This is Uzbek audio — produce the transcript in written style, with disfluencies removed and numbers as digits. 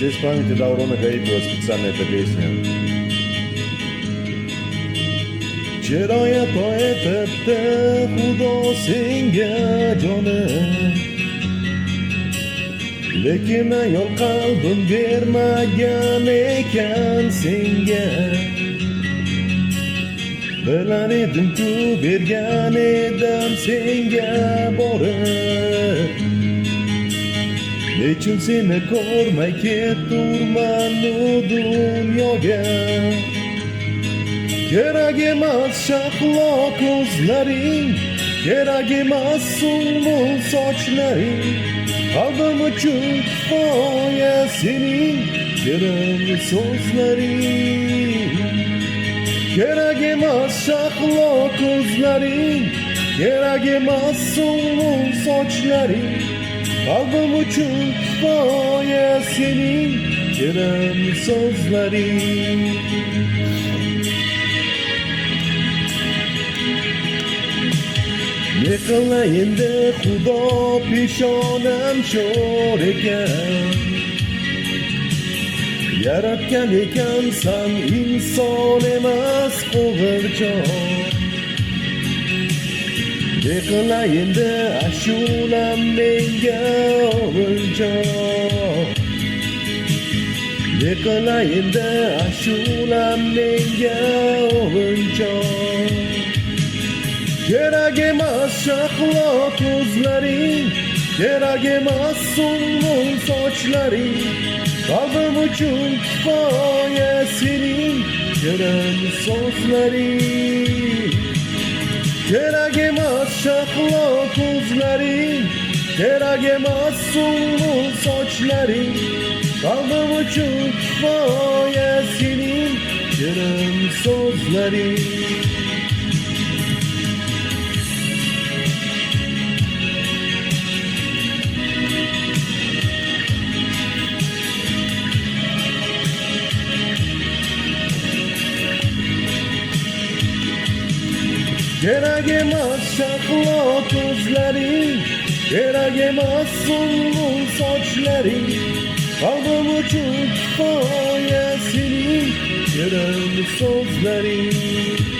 честь памяти Даурона Гаитова специально эта песня. Чироят etibdi Xudo senga jonim, lekin ayol qalbim bermagan ekan senga. Bilan edim-ku bergan edim senga borib, nechun seni ko'rmay keturman u dunyoga. Kerak emas shahlo ko'zlaring, kerak emas sumbul sochlaring, qalbim uchun kifoya sening shirin so'zlaring. Kerak emas shahlo ko'zlaring, kerak emas sumbul sochlaring, qalbim uchun kifoya sening shirin so'zlaring. Ne qilayin de Xudo peshonam sho'r ekan, yaratgan ekansan inson emas qo'g'irchoq. Ne qilayin de ashulam menga o'g'ilchoq, ne qilayin de ashulam menga o'g'ilchoq. Kerak emas shahlo ko'zlaring, kerak emas sumbul sochlaring, qalbim uchun kifoya sening shirin so'zlaring. Kerak emas shahlo ko'zlaring, kerak emas sumbul sochlaring, qalbim uchun kifoya sening shirin so'zlaring. Kerak emas shahlo ko'zlaring, kerak emas sumbul sochlaring, qalbim uchun kifoya sening shirin so'zlaring.